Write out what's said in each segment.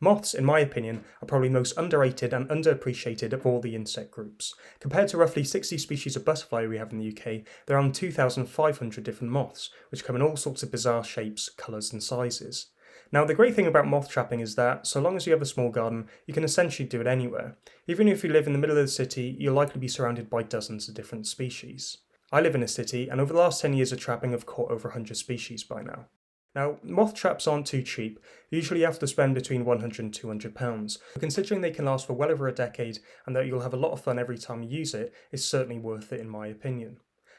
Moths, in my opinion, are probably the most underrated and underappreciated of all the insect groups. Compared to roughly 60 species of butterfly we have in the UK, there are around 2,500 different moths, which come in all sorts of bizarre shapes, colours and sizes. Now, the great thing about moth trapping is that, so long as you have a small garden, you can essentially do it anywhere. Even if you live in the middle of the city, you'll likely be surrounded by dozens of different species. I live in a city, and over the last 10 years of trapping I've caught over 100 species by now. Now, moth traps aren't too cheap. Usually you have to spend between £100 and £200. But considering they can last for well over a decade and that you'll have a lot of fun every time you use it, it's certainly worth it in my opinion.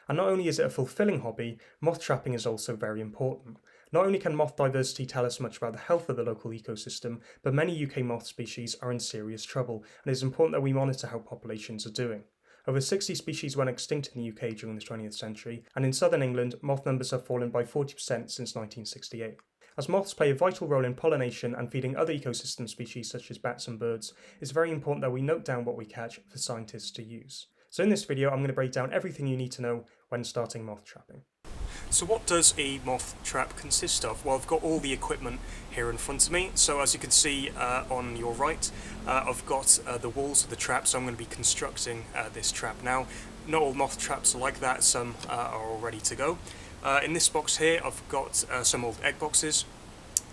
And not only is it a fulfilling hobby, moth trapping is also very important. Not only can moth diversity tell us much about the health of the local ecosystem, but many UK moth species are in serious trouble, and it is important that we monitor how populations are doing. Over 60 species went extinct in the UK during the 20th century, and in southern England, moth numbers have fallen by 40% since 1968. As moths play a vital role in pollination and feeding other ecosystem species such as bats and birds, it's very important that we note down what we catch for scientists to use. So in this video, I'm going to break down everything you need to know when starting moth trapping. So what does a moth trap consist of? Well, I've got all the equipment here in front of me. So as you can see on your right, I've got the walls of the trap, so I'm going to be constructing this trap now. Not all moth traps are like that, some are all ready to go. In this box here, I've got some old egg boxes.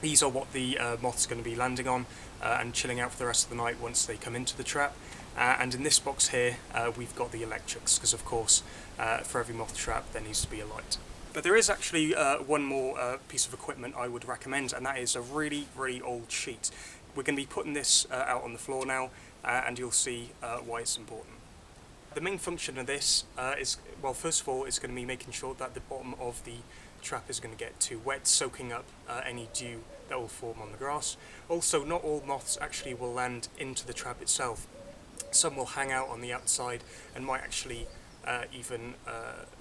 These are what the moth's going to be landing on and chilling out for the rest of the night once they come into the trap. And in this box here, we've got the electrics, because of course, for every moth trap there needs to be a light. But there is actually one more piece of equipment I would recommend, and that is a really, really old sheet. We're going to be putting this out on the floor now, and you'll see why it's important. The main function of this is, well, first of all, it's going to be making sure that the bottom of the trap is going to get too wet, soaking up any dew that will form on the grass. Also, not all moths actually will land into the trap itself. Some will hang out on the outside and might actually even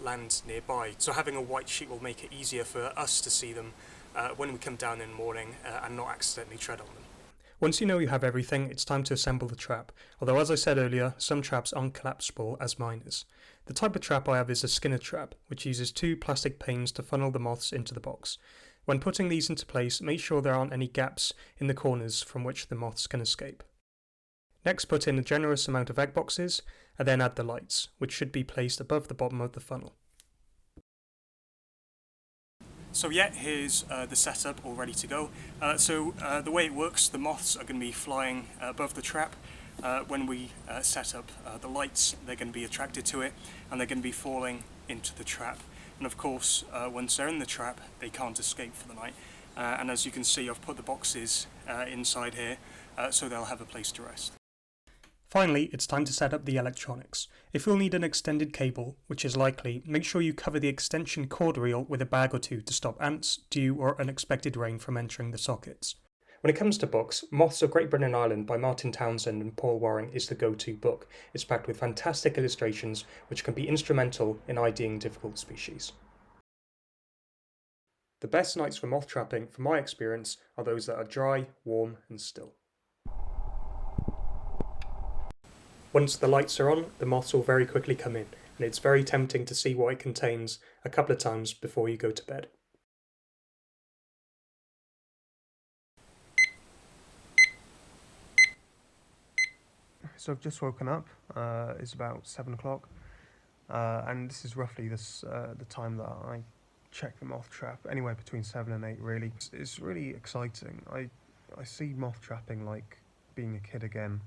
land nearby. So having a white sheet will make it easier for us to see them when we come down in the morning and not accidentally tread on them. Once you know you have everything, it's time to assemble the trap, although as I said earlier, some traps aren't collapsible as mine is. The type of trap I have is a Skinner trap, which uses two plastic panes to funnel the moths into the box. When putting these into place, make sure there aren't any gaps in the corners from which the moths can escape. Next, put in a generous amount of egg boxes, and then add the lights, which should be placed above the bottom of the funnel. So yeah, here's the setup all ready to go. The way it works, the moths are going to be flying above the trap. When we set up the lights, they're going to be attracted to it, and they're going to be falling into the trap. And of course, once they're in the trap, they can't escape for the night. And as you can see, I've put the boxes inside here, so they'll have a place to rest. Finally, it's time to set up the electronics. If you'll need an extended cable, which is likely, make sure you cover the extension cord reel with a bag or two to stop ants, dew or unexpected rain from entering the sockets. When it comes to books, Moths of Great Britain and Ireland by Martin Townsend and Paul Waring is the go-to book. It's packed with fantastic illustrations which can be instrumental in IDing difficult species. The best nights for moth trapping, from my experience, are those that are dry, warm and still. Once the lights are on, the moths will very quickly come in, and it's very tempting to see what it contains a couple of times before you go to bed. So I've just woken up, it's about 7 o'clock, and this is roughly the time that I check the moth trap, anywhere between 7 and 8 really. It's really exciting. I see moth trapping like being a kid again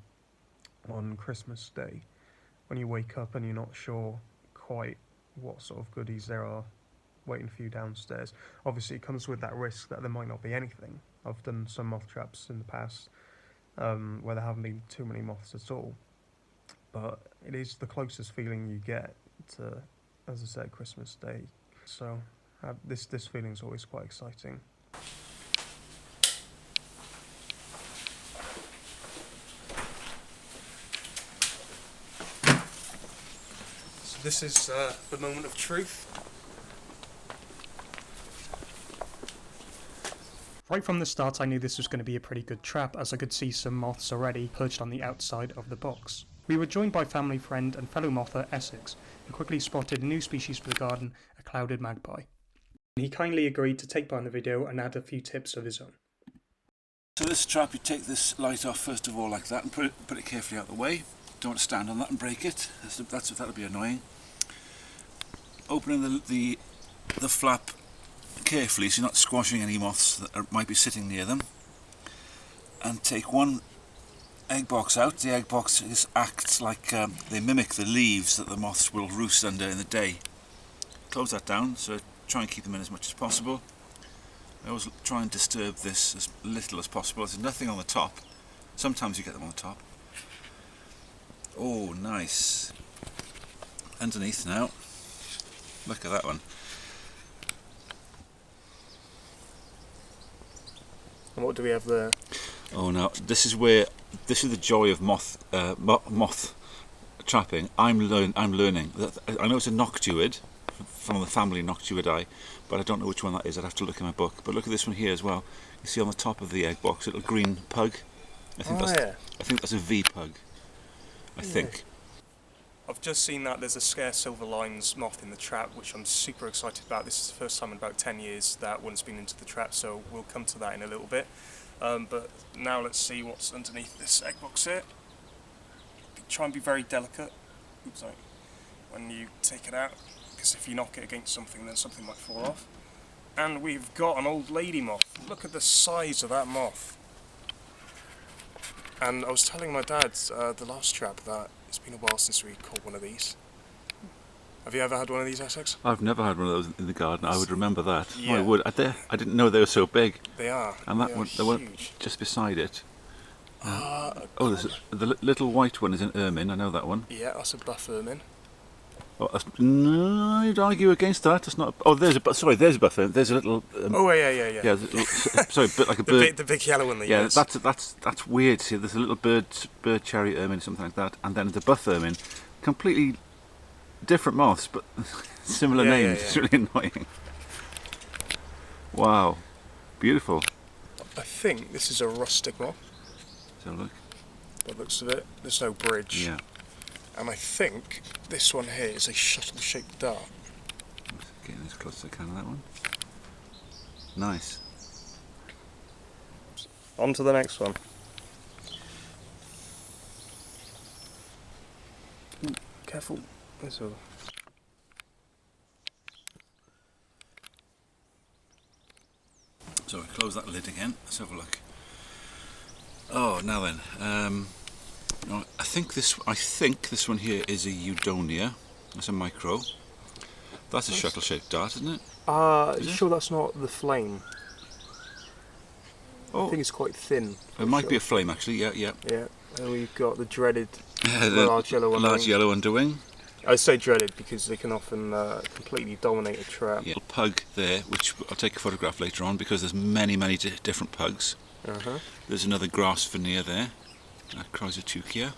on Christmas Day, when you wake up and you're not sure quite what sort of goodies there are waiting for you downstairs. Obviously it comes with that risk that there might not be anything. I've done some moth traps in the past where there haven't been too many moths at all, but it is the closest feeling you get to, as I said, Christmas Day. So this feeling is always quite exciting. This is the moment of truth. Right from the start I knew this was going to be a pretty good trap, as I could see some moths already perched on the outside of the box. We were joined by family friend and fellow mother Essex, who quickly spotted a new species for the garden, a clouded magpie. He kindly agreed to take part in the video and add a few tips of his own. So this trap, you take this light off first of all like that and put it carefully out of the way. Don't stand on that and break it. That'll be annoying. Opening the flap carefully so you're not squashing any moths that might be sitting near them. And take one egg box out. The egg box acts like they mimic the leaves that the moths will roost under in the day. Close that down, so try and keep them in as much as possible. I always try and disturb this as little as possible. There's nothing on the top. Sometimes you get them on the top. Oh, nice. Underneath now. Look at that one. And what do we have there? Oh, now this is the joy of moth trapping. I'm learning. I know it's a noctuid from the family Noctuidae, but I don't know which one that is. I'd have to look in my book. But look at this one here as well. You see on the top of the egg box, a little green pug. I think that's a V pug. I think. I've just seen that there's a scare silver lines moth in the trap, which I'm super excited about. This is the first time in about 10 years that one's been into the trap, so we'll come to that in a little bit. But now let's see what's underneath this egg box here. Try and be very delicate. Oops, sorry. When you take it out, because if you knock it against something, then something might fall off. And we've got an old lady moth. Look at the size of that moth. And I was telling my dad the last trap that it's been a while since we caught one of these. Have you ever had one of these, Essex? I've never had one of those in the garden. I would remember that. Yeah. Oh, I would. I didn't know they were so big. They are. And that one, the one just beside it. There's the little white one is an ermine. I know that one. Yeah, that's a buff ermine. Oh, no, I'd argue against that. It's not. Oh, there's a buff ermine. There's a little. Yeah. Yeah, sorry, but like a bird. The big yellow one. Yeah, that's weird. See, there's a little bird cherry ermine, something like that, and then the buff ermine, completely different moths, but similar names. Yeah. It's really annoying. Wow, beautiful. I think this is a rustic moth. So look. By the looks of it, there's no bridge. Yeah. And I think this one here is a shuttle-shaped dart. Getting as close as I can to that one. Nice. On to the next one. Ooh, careful. There's a... So I close that lid again. Let's have a look. Oh, now then. No, I think this one here is a Eudonia. That's a micro. That's a shuttle-shaped dart, isn't it? Sure that's not the flame? Oh, I think it's quite thin. it might be a flame actually. Yeah. Yeah, and we've got the dreaded The large yellow underwing. large yellow underwing. I say dreaded because they can often completely dominate a trap. Yeah, pug there, which I'll take a photograph later on because there's many different pugs. There's another grass veneer there, Chrysotuchia.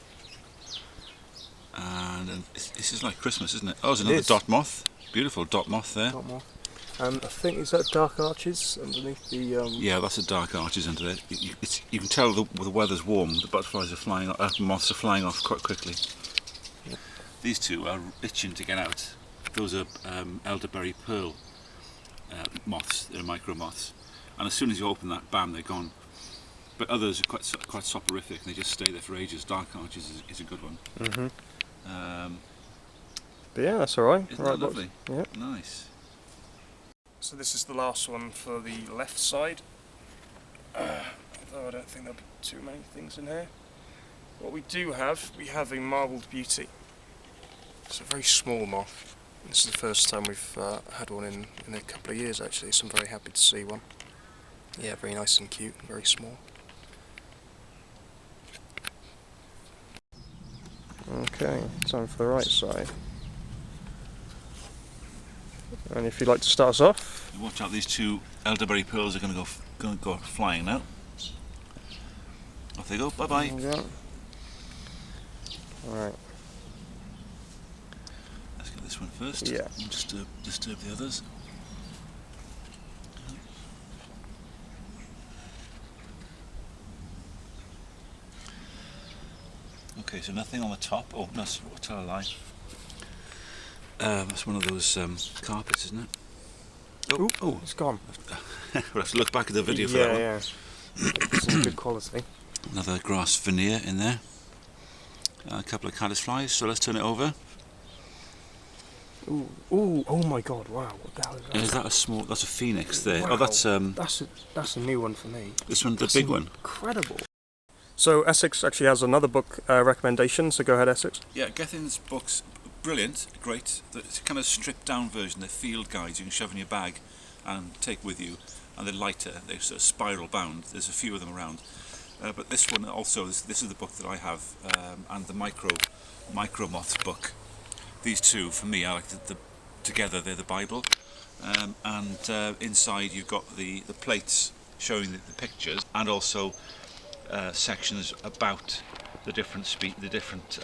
And this is like Christmas, isn't it? Oh, there's another dot moth. Beautiful dot moth there. Dot moth. I think, is that dark arches underneath the... Yeah, that's a dark arches under there. You can tell the weather's warm, the butterflies are flying off, moths are flying off quite quickly. Yeah. These two are itching to get out. Those are elderberry pearl moths, they're micro moths. And as soon as you open that, bam, they're gone. But others are quite soporific, and they just stay there for ages. Dark arches is a good one. But yeah, that's alright. Isn't that lovely? Yeah. Nice. So this is the last one for the left side. Although I don't think there'll be too many things in here. What we have a marbled beauty. It's a very small moth. This is the first time we've had one in a couple of years actually, so I'm very happy to see one. Yeah, very nice and cute, very small. Okay, time for the right side. And if you'd like to start us off. Watch out, these two elderberry pearls are going to go flying now. Off they go. Bye bye. Alright. Let's get this one first. Yeah. And disturb the others. Okay, so nothing on the top. Oh, no, tell a lie. That's one of those carpets, isn't it? Oh, it's gone. We'll have to look back at the video for that one. Yeah. It's in good quality. Another grass veneer in there. A couple of caddisflies, so let's turn it over. Ooh, ooh, oh my god, wow, what the hell is that? Is that a small, that's a phoenix there. Wow, Oh, that's a new one for me. this one, the That's big one. Incredible. So Essex actually has another book recommendation, so go ahead, Essex. Yeah, Gethin's books, brilliant, great. It's a kind of stripped down version. They're field guides you can shove in your bag and take with you, and they're lighter. They're sort of spiral bound. There's a few of them around, but this one also. This is the book that I have, and the micro Moths book. These two, for me, I like the together. They're the Bible, and inside you've got the plates showing the pictures, and also sections about the different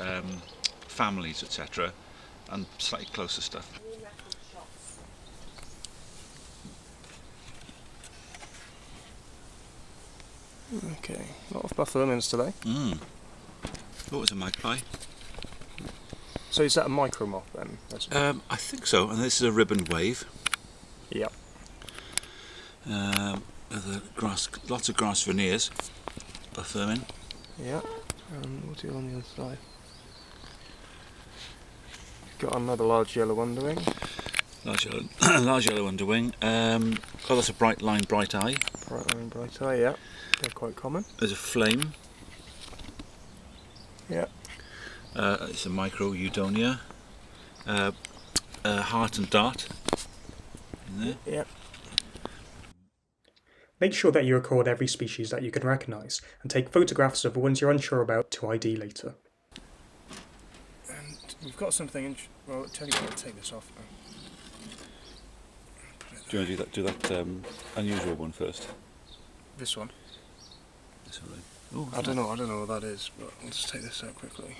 families, etc., and slightly closer stuff. Okay, a lot of buffalo mints today. What was a magpie? So is that a micro moth then? I think so, and this is a ribbon wave. Yep. Lots of grass veneers. Buff ermine. Yeah, and what's it on the other side? Got another large yellow underwing. Large yellow underwing. Oh, that's a bright line, bright eye. Bright line, bright eye, yeah. They're quite common. There's a flame. Yeah. It's a micro eudonia. Heart and dart. In there. Yeah. Make sure that you record every species that you can recognise, and take photographs of the ones you're unsure about to ID later. And we've got something, well, I'll tell you what, I'll take this off now. Do you want to do that unusual one first? This one? This one, right? Oh, I don't know what that is, but I'll just take this out quickly.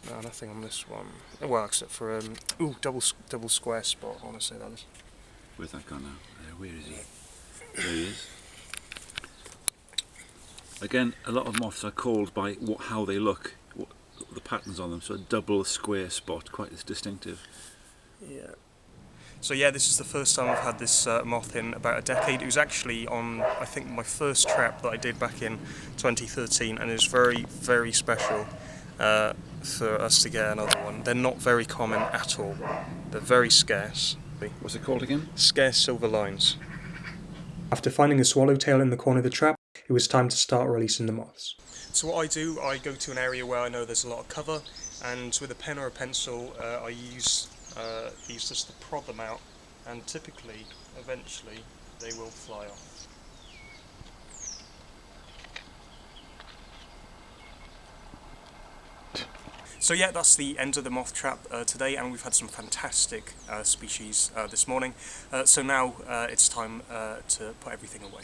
No, nothing on this one. Well, except for, double square spot, I want to say that is. Where's that gone now? Where is he? There he is. Again, a lot of moths are called by how they look, the patterns on them. So a double square spot, quite distinctive. Yeah. So yeah, this is the first time I've had this moth in about a decade. It was actually on, I think, my first trap that I did back in 2013, and it was very, very special for us to get another one. They're not very common at all. They're very scarce. What's it called again? Scarce silver lines. After finding a swallowtail in the corner of the trap, it was time to start releasing the moths. So what I do, I go to an area where I know there's a lot of cover, and with a pen or a pencil, I use these just to prod them out, and typically, eventually, they will fly off. So yeah, that's the end of the moth trap today, and we've had some fantastic species this morning. So now it's time to put everything away.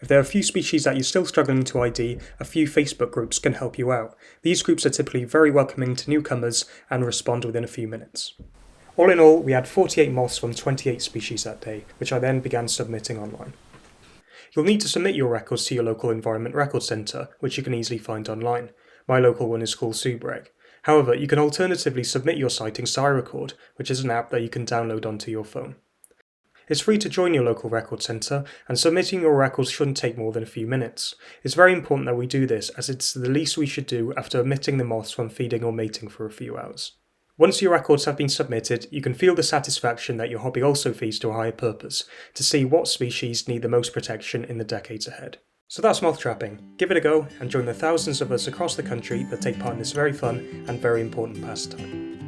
If there are a few species that you're still struggling to ID, a few Facebook groups can help you out. These groups are typically very welcoming to newcomers and respond within a few minutes. All in all, we had 48 moths from 28 species that day, which I then began submitting online. You'll need to submit your records to your local Environment Records Centre, which you can easily find online. My local one is called Subreg. However, you can alternatively submit your sightings to iRecord, which is an app that you can download onto your phone. It's free to join your local record centre, and submitting your records shouldn't take more than a few minutes. It's very important that we do this, as it's the least we should do after omitting the moths when feeding or mating for a few hours. Once your records have been submitted, you can feel the satisfaction that your hobby also feeds to a higher purpose, to see what species need the most protection in the decades ahead. So that's moth trapping. Give it a go, and join the thousands of us across the country that take part in this very fun and very important pastime.